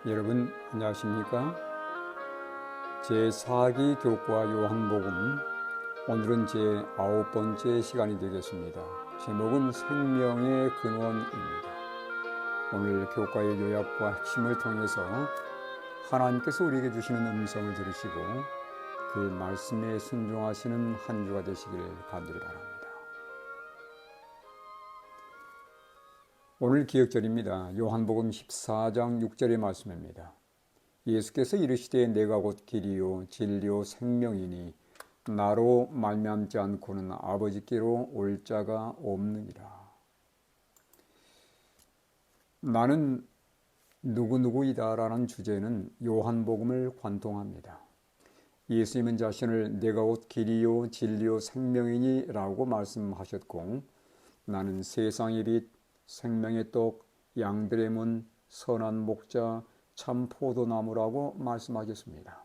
여러분 안녕하십니까? 제4기 교과 요한복음, 오늘은 제9번째 시간이 되겠습니다. 제목은 생명의 근원입니다. 오늘 교과의 요약과 핵심을 통해서 하나님께서 우리에게 주시는 음성을 들으시고 그 말씀에 순종하시는 한 주가 되시길 간절히 바랍니다. 오늘 기억절입니다. 요한복음 14장 6절의 말씀입니다. 예수께서 이르시되 내가 곧 길이요 진리요 생명이니 나로 말미암지 않고는 아버지께로 올 자가 없느니라. 나는 누구누구이다라는 주제는 요한복음을 관통합니다. 예수님은 자신을 내가 곧 길이요 진리요 생명이니 라고 말씀하셨고, 나는 세상의 빛, 생명의 떡, 양들의 문, 선한 목자, 참 포도나무라고 말씀하셨습니다.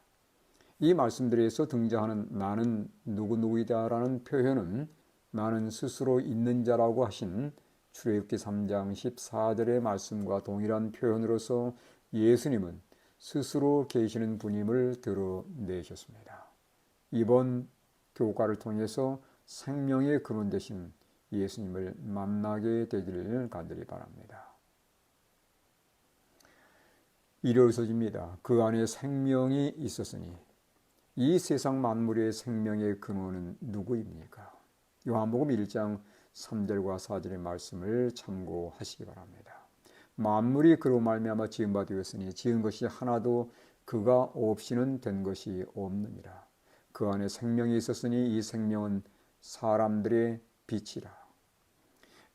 이 말씀들에서 등장하는 나는 누구누구이다라는 표현은 나는 스스로 있는 자라고 하신 출애굽기 3장 14절의 말씀과 동일한 표현으로서 예수님은 스스로 계시는 분임을 드러내셨습니다. 이번 교과를 통해서 생명의 근원 되신 예수님을 만나게 되기를 간절히 바랍니다. 이르소집니다. 그 안에 생명이 있었으니 이 세상 만물의 생명의 근원은 누구입니까? 요한복음 1장 3절과 4절의 말씀을 참고하시기 바랍니다. 만물이 그로 말미암아 지은 바 되었으니 지은 것이 하나도 그가 없이는 된 것이 없느니라. 그 안에 생명이 있었으니 이 생명은 사람들의 빛이라.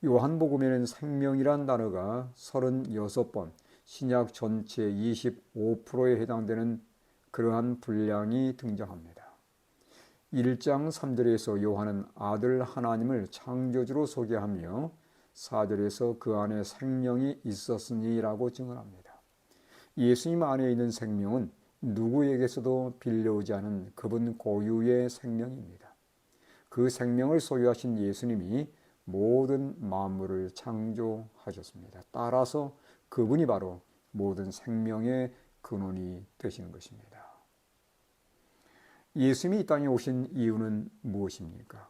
요한복음에는 생명이란 단어가 36번, 신약 전체 25%에 해당되는 그러한 분량이 등장합니다. 1장 3절에서 요한은 아들 하나님을 창조주로 소개하며 4절에서 그 안에 생명이 있었으니라고 증언합니다. 예수님 안에 있는 생명은 누구에게서도 빌려오지 않은 그분 고유의 생명입니다. 그 생명을 소유하신 예수님이 모든 만물을 창조하셨습니다. 따라서 그분이 바로 모든 생명의 근원이 되시는 것입니다. 예수님이 이 땅에 오신 이유는 무엇입니까?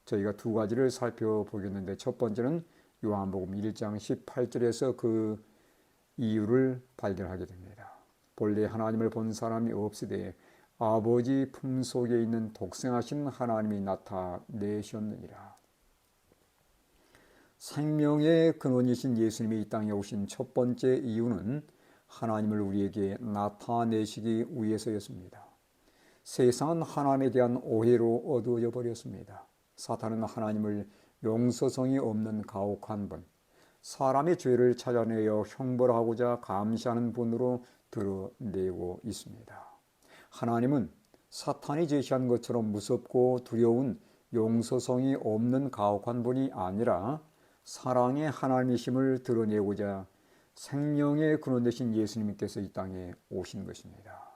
저희가 두 가지를 살펴보겠는데, 첫 번째는 요한복음 1장 18절에서 그 이유를 발견하게 됩니다. 본래 하나님을 본 사람이 없으되 아버지 품속에 있는 독생하신 하나님이 나타내셨느니라. 생명의 근원이신 예수님이 이 땅에 오신 첫 번째 이유는 하나님을 우리에게 나타내시기 위해서였습니다. 세상은 하나님에 대한 오해로 어두워져 버렸습니다. 사탄은 하나님을 용서성이 없는 가혹한 분, 사람의 죄를 찾아내어 형벌하고자 감시하는 분으로 드러내고 있습니다. 하나님은 사탄이 제시한 것처럼 무섭고 두려운 용서성이 없는 가혹한 분이 아니라 사랑의 하나님이심을 드러내고자 생명의 근원 되신 예수님께서 이 땅에 오신 것입니다.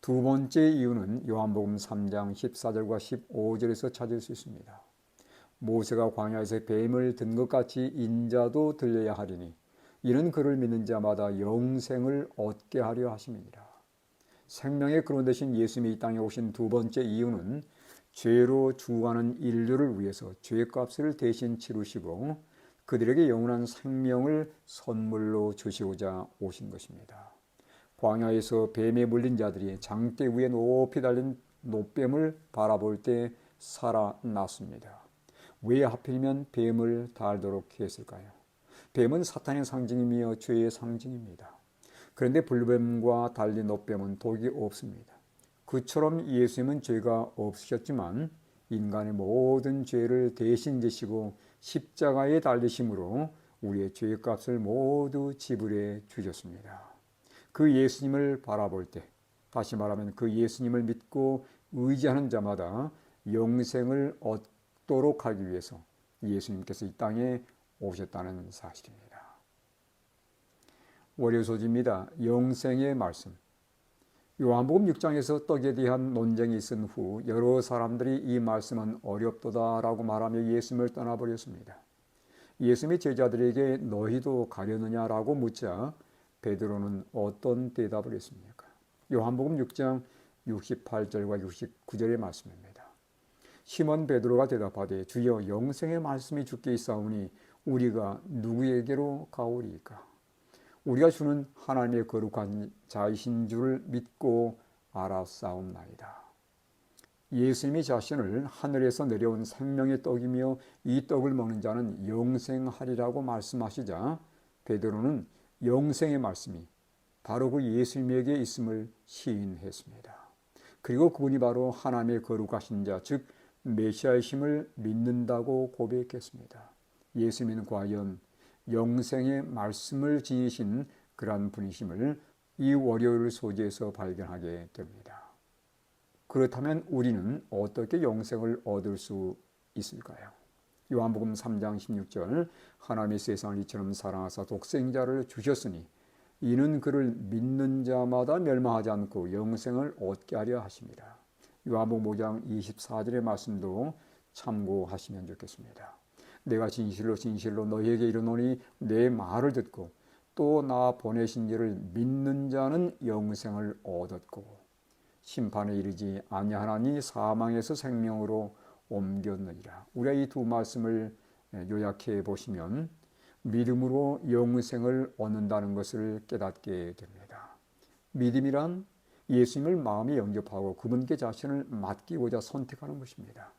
두 번째 이유는 요한복음 3장 14절과 15절에서 찾을 수 있습니다. 모세가 광야에서 뱀을 든 것 같이 인자도 들려야 하리니 이는 그를 믿는 자마다 영생을 얻게 하려 하심이니라. 생명의 근원 되신 예수님이 이 땅에 오신 두 번째 이유는 죄로 죽어가는 인류를 위해서 죄값을 대신 치르시고 그들에게 영원한 생명을 선물로 주시고자 오신 것입니다. 광야에서 뱀에 물린 자들이 장대 위에 높이 달린 노뱀을 바라볼 때 살아났습니다. 왜 하필이면 뱀을 달도록 했을까요? 뱀은 사탄의 상징이며 죄의 상징입니다. 그런데 불뱀과 달린 노뱀은 독이 없습니다. 그처럼 예수님은 죄가 없으셨지만 인간의 모든 죄를 대신 지시고 십자가에 달리심으로 우리의 죄값을 모두 지불해 주셨습니다. 그 예수님을 바라볼 때, 다시 말하면 그 예수님을 믿고 의지하는 자마다 영생을 얻도록 하기 위해서 예수님께서 이 땅에 오셨다는 사실입니다. 월요 소지입니다. 영생의 말씀. 요한복음 6장에서 떡에 대한 논쟁이 있은 후 여러 사람들이 이 말씀은 어렵도다라고 말하며 예수님을 떠나버렸습니다. 예수님이 제자들에게 너희도 가려느냐라고 묻자 베드로는 어떤 대답을 했습니까? 요한복음 6장 68절과 69절의 말씀입니다. 시몬 베드로가 대답하되 주여 영생의 말씀이 주께 있사오니 우리가 누구에게로 가오리이까? 우리가 주는 하나님의 거룩한 자이신 줄 믿고 알았사옵나이다. 예수님이 자신을 하늘에서 내려온 생명의 떡이며 이 떡을 먹는 자는 영생하리라고 말씀하시자 베드로는 영생의 말씀이 바로 그 예수님에게 있음을 시인했습니다. 그리고 그분이 바로 하나님의 거룩하신 자, 즉 메시아이심을 믿는다고 고백했습니다. 예수님은 과연 영생의 말씀을 지니신 그러한 분이심을 이 월요일 소재에서 발견하게 됩니다. 그렇다면 우리는 어떻게 영생을 얻을 수 있을까요? 요한복음 3장 16절 하나님이 세상을 이처럼 사랑하사 독생자를 주셨으니 이는 그를 믿는 자마다 멸망하지 않고 영생을 얻게 하려 하십니다. 요한복음 5장 24절의 말씀도 참고하시면 좋겠습니다. 내가 진실로 진실로 너희에게 이르노니 내 말을 듣고 또 나 보내신 이를 믿는 자는 영생을 얻었고 심판에 이르지 아니하나니 사망에서 생명으로 옮겼느니라. 우리가 이 두 말씀을 요약해 보시면 믿음으로 영생을 얻는다는 것을 깨닫게 됩니다. 믿음이란 예수님을 마음에 영접하고 그분께 자신을 맡기고자 선택하는 것입니다.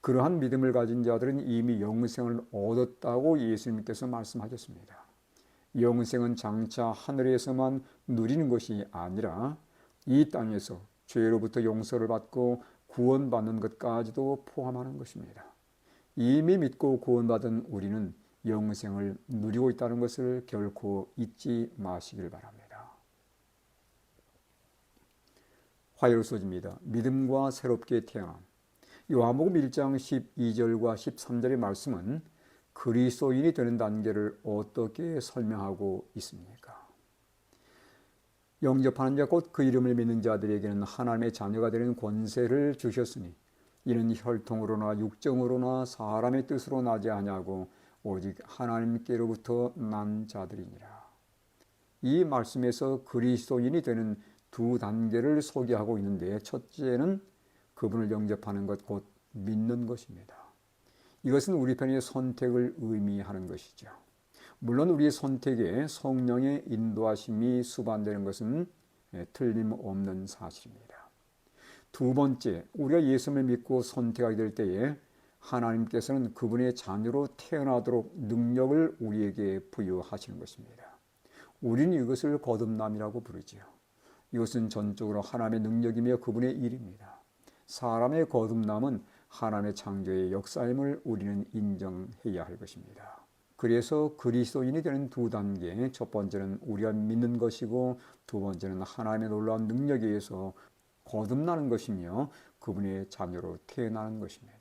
그러한 믿음을 가진 자들은 이미 영생을 얻었다고 예수님께서 말씀하셨습니다. 영생은 장차 하늘에서만 누리는 것이 아니라 이 땅에서 죄로부터 용서를 받고 구원받는 것까지도 포함하는 것입니다. 이미 믿고 구원받은 우리는 영생을 누리고 있다는 것을 결코 잊지 마시길 바랍니다. 화요일 소지입니다. 믿음과 새롭게 태어남. 요한복음 1장 12절과 13절의 말씀은 그리스도인이 되는 단계를 어떻게 설명하고 있습니까? 영접하는 자 곧 그 이름을 믿는 자들에게는 하나님의 자녀가 되는 권세를 주셨으니 이는 혈통으로나 육정으로나 사람의 뜻으로 나지 아니하고 오직 하나님께로부터 난 자들이니라. 이 말씀에서 그리스도인이 되는 두 단계를 소개하고 있는데 첫째는 그분을 영접하는 것 곧 믿는 것입니다. 이것은 우리 편의 선택을 의미하는 것이죠. 물론 우리의 선택에 성령의 인도하심이 수반되는 것은 틀림없는 사실입니다. 두 번째, 우리가 예수님을 믿고 선택하게 될 때에 하나님께서는 그분의 자녀로 태어나도록 능력을 우리에게 부여하시는 것입니다. 우리는 이것을 거듭남이라고 부르지요. 이것은 전적으로 하나님의 능력이며 그분의 일입니다. 사람의 거듭남은 하나님의 창조의 역사임을 우리는 인정해야 할 것입니다. 그래서 그리스도인이 되는 두 단계, 첫 번째는 우리가 믿는 것이고 두 번째는 하나님의 놀라운 능력에 의해서 거듭나는 것이며 그분의 자녀로 태어나는 것입니다.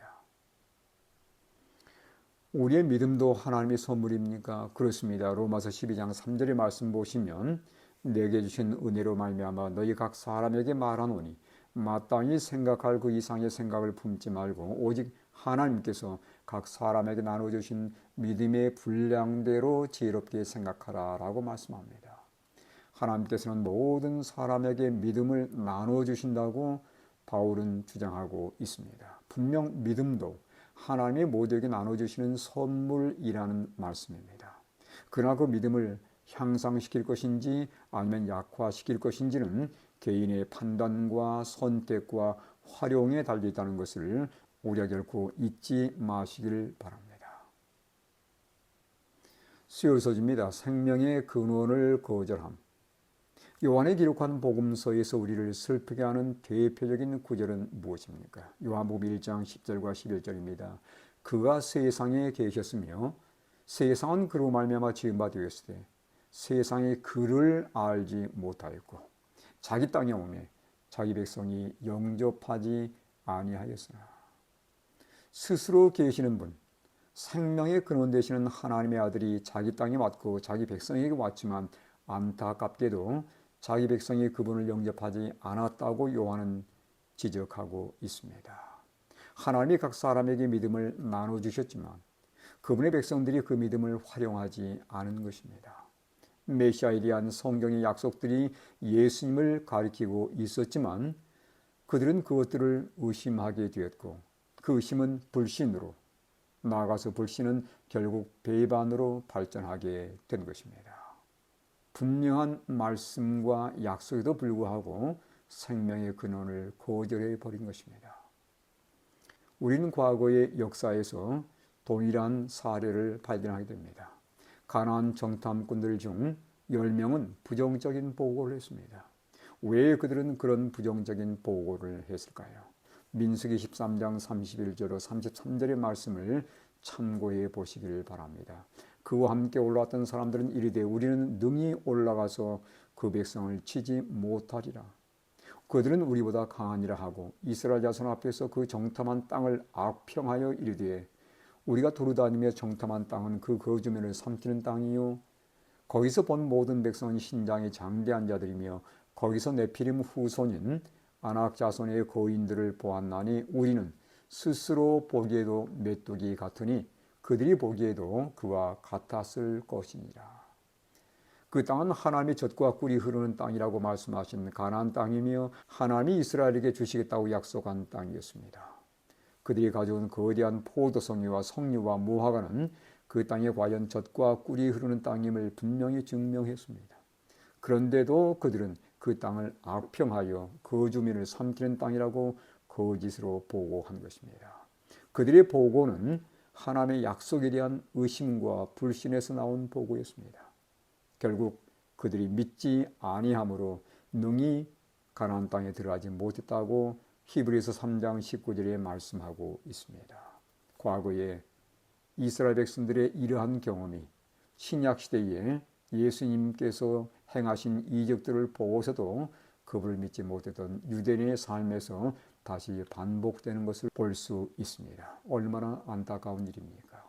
우리의 믿음도 하나님의 선물입니까? 그렇습니다. 로마서 12장 3절의 말씀 보시면 내게 주신 은혜로 말미암아 너희 각 사람에게 말하노니 마땅히 생각할 그 이상의 생각을 품지 말고 오직 하나님께서 각 사람에게 나눠주신 믿음의 분량대로 지혜롭게 생각하라 라고 말씀합니다. 하나님께서는 모든 사람에게 믿음을 나눠주신다고 바울은 주장하고 있습니다. 분명 믿음도 하나님의 모두에게 나눠주시는 선물이라는 말씀입니다. 그러나 그 믿음을 향상시킬 것인지 아니면 약화시킬 것인지는 개인의 판단과 선택과 활용에 달려있다는 것을 우리가 결코 잊지 마시길 바랍니다. 수요일 소지입니다. 생명의 근원을 거절함. 요한이 기록한 복음서에서 우리를 슬프게 하는 대표적인 구절은 무엇입니까? 요한복음 1장 10절과 11절입니다. 그가 세상에 계셨으며 세상은 그로 말미암아 지은 바 되었으되 세상이 그를 알지 못하였고 자기 땅에 오매 자기 백성이 영접하지 아니하였으나. 스스로 계시는 분, 생명의 근원 되시는 하나님의 아들이 자기 땅에 왔고 자기 백성에게 왔지만 안타깝게도 자기 백성이 그분을 영접하지 않았다고 요한은 지적하고 있습니다. 하나님이 각 사람에게 믿음을 나눠주셨지만 그분의 백성들이 그 믿음을 활용하지 않은 것입니다. 메시아에 대한 성경의 약속들이 예수님을 가리키고 있었지만 그들은 그것들을 의심하게 되었고 그 의심은 불신으로 나아가서 불신은 결국 배반으로 발전하게 된 것입니다. 분명한 말씀과 약속에도 불구하고 생명의 근원을 거절해 버린 것입니다. 우리는 과거의 역사에서 동일한 사례를 발견하게 됩니다. 가나안 정탐꾼들 중 10명은 부정적인 보고를 했습니다. 왜 그들은 그런 부정적인 보고를 했을까요? 민수기 13장 31절로 33절의 말씀을 참고해 보시길 바랍니다. 그와 함께 올라왔던 사람들은 이르되 우리는 능히 올라가서 그 백성을 치지 못하리라. 그들은 우리보다 강하니라 하고 이스라엘 자손 앞에서 그 정탐한 땅을 악평하여 이르되 우리가 두루다니며 정탐한 땅은 그 거주민을 삼키는 땅이요 거기서 본 모든 백성은 신장이 장대한 자들이며 거기서 네피림 후손인 아낙 자손의 거인들을 보았나니 우리는 스스로 보기에도 메뚜기 같으니 그들이 보기에도 그와 같았을 것이니라. 그 땅은 하나님의 젖과 꿀이 흐르는 땅이라고 말씀하신 가나안 땅이며 하나님이 이스라엘에게 주시겠다고 약속한 땅이었습니다. 그들이 가져온 거대한 포도송이와 석류와 무화과는 그 땅에 과연 젖과 꿀이 흐르는 땅임을 분명히 증명했습니다. 그런데도 그들은 그 땅을 악평하여 거주민을 삼키는 땅이라고 거짓으로 보고한 것입니다. 그들의 보고는 하나님의 약속에 대한 의심과 불신에서 나온 보고였습니다. 결국 그들이 믿지 아니함으로 능히 가나안 땅에 들어가지 못했다고 히브리서 3장 19절에 말씀하고 있습니다. 과거에 이스라엘 백성들의 이러한 경험이 신약시대에 예수님께서 행하신 이적들을 보고서도 그분을 믿지 못했던 유대인의 삶에서 다시 반복되는 것을 볼 수 있습니다. 얼마나 안타까운 일입니까?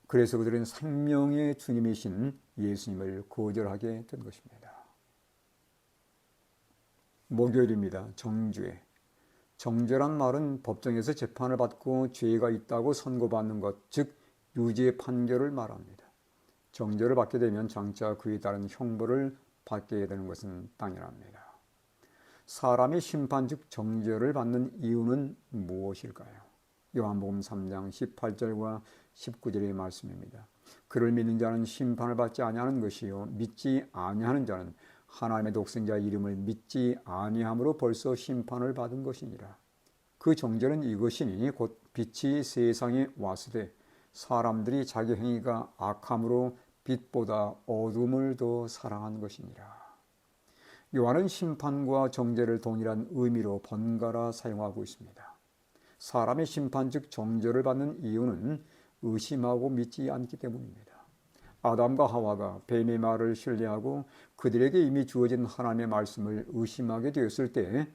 그래서 그들은 생명의 주님이신 예수님을 거절하게 된 것입니다. 목요일입니다. 정죄. 정죄란 말은 법정에서 재판을 받고 죄가 있다고 선고받는 것, 즉 유죄 판결을 말합니다. 정죄를 받게 되면 장차 그에 따른 형벌을 받게 되는 것은 당연합니다. 사람이 심판 즉 정죄를 받는 이유는 무엇일까요? 요한복음 3장 18절과 19절의 말씀입니다. 그를 믿는 자는 심판을 받지 아니하는 것이요 믿지 아니하는 자는 하나님의 독생자 이름을 믿지 아니함으로 벌써 심판을 받은 것이니라. 그 정죄는 이것이니 곧 빛이 세상에 왔으되 사람들이 자기 행위가 악함으로 빛보다 어둠을 더 사랑한 것이니라. 요한은 심판과 정죄를 동일한 의미로 번갈아 사용하고 있습니다. 사람의 심판 즉 정죄를 받는 이유는 의심하고 믿지 않기 때문입니다. 아담과 하와가 뱀의 말을 신뢰하고 그들에게 이미 주어진 하나님의 말씀을 의심하게 되었을 때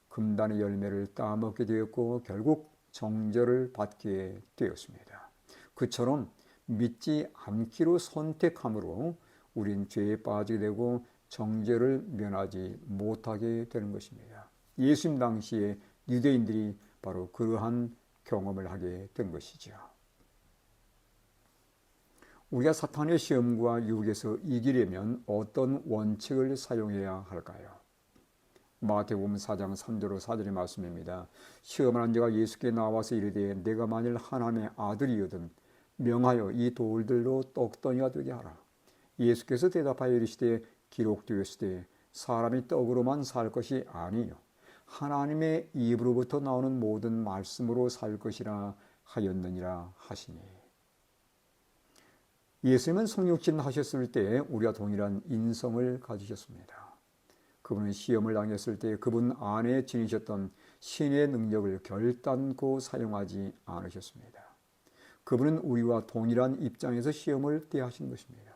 금단의 열매를 따먹게 되었고 결국 정죄를 받게 되었습니다. 그처럼 믿지 않기로 선택함으로 우린 죄에 빠지게 되고 정죄를 면하지 못하게 되는 것입니다. 예수님 당시에 유대인들이 바로 그러한 경험을 하게 된 것이죠. 우리가 사탄의 시험과 유혹에서 이기려면 어떤 원칙을 사용해야 할까요? 마태복음 4장 3절로 4절의 말씀입니다. 시험하는 자가 예수께 나와서 이르되 내가 만일 하나님의 아들이거든 명하여 이 돌들로 떡덩이가 되게 하라. 예수께서 대답하여 이르시되 기록되었으되 사람이 떡으로만 살 것이 아니요 하나님의 입으로부터 나오는 모든 말씀으로 살 것이라 하였느니라 하시니. 예수님은 성육신 하셨을 때 우리와 동일한 인성을 가지셨습니다. 그분은 시험을 당했을 때 그분 안에 지니셨던 신의 능력을 결단코 사용하지 않으셨습니다. 그분은 우리와 동일한 입장에서 시험을 대하신 것입니다.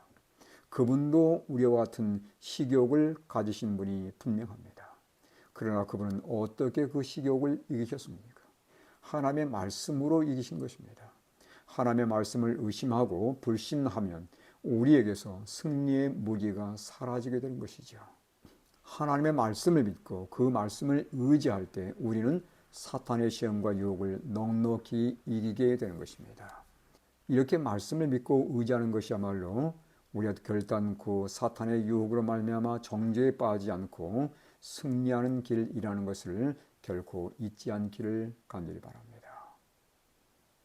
그분도 우리와 같은 식욕을 가지신 분이 분명합니다. 그러나 그분은 어떻게 그 식욕을 이기셨습니까? 하나님의 말씀으로 이기신 것입니다. 하나님의 말씀을 의심하고 불신하면 우리에게서 승리의 무기가 사라지게 되는 것이죠. 하나님의 말씀을 믿고 그 말씀을 의지할 때 우리는 사탄의 시험과 유혹을 넉넉히 이기게 되는 것입니다. 이렇게 말씀을 믿고 의지하는 것이야말로 우리가 결단코 사탄의 유혹으로 말미암아 정죄에 빠지지 않고 승리하는 길이라는 것을 결코 잊지 않기를 간절히 바랍니다.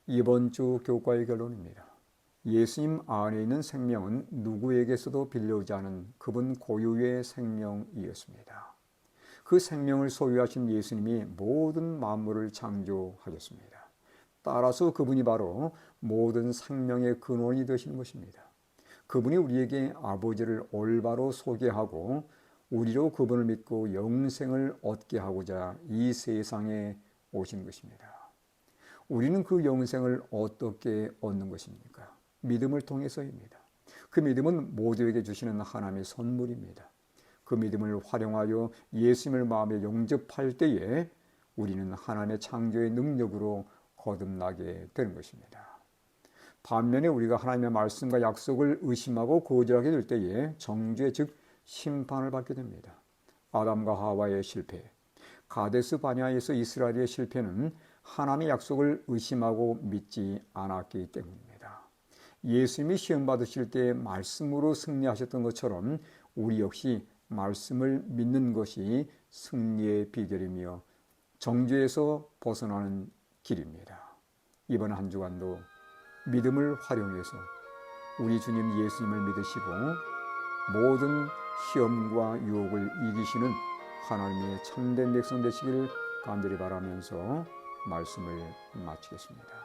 이번 주 교과의 결론입니다. 예수님 안에 있는 생명은 누구에게서도 빌려오지 않은 그분 고유의 생명이었습니다. 그 생명을 소유하신 예수님이 모든 만물을 창조하셨습니다. 따라서 그분이 바로 모든 생명의 근원이 되시는 것입니다. 그분이 우리에게 아버지를 올바로 소개하고 우리로 그분을 믿고 영생을 얻게 하고자 이 세상에 오신 것입니다. 우리는 그 영생을 어떻게 얻는 것입니까? 믿음을 통해서입니다. 그 믿음은 모두에게 주시는 하나님의 선물입니다. 그 믿음을 활용하여 예수님을 마음에 영접할 때에 우리는 하나님의 창조의 능력으로 거듭나게 되는 것입니다. 반면에 우리가 하나님의 말씀과 약속을 의심하고 거절하게 될 때에 정죄 즉 심판을 받게 됩니다. 아담과 하와의 실패, 가데스 바네아에서 이스라엘의 실패는 하나님의 약속을 의심하고 믿지 않았기 때문입니다. 예수님이 시험 받으실 때 말씀으로 승리하셨던 것처럼 우리 역시 말씀을 믿는 것이 승리의 비결이며 정죄에서 벗어나는 길입니다. 이번 한 주간도 믿음을 활용해서 우리 주님 예수님을 믿으시고 모든 시험과 유혹을 이기시는 하나님의 참된 백성 되시기를 간절히 바라면서 말씀을 마치겠습니다.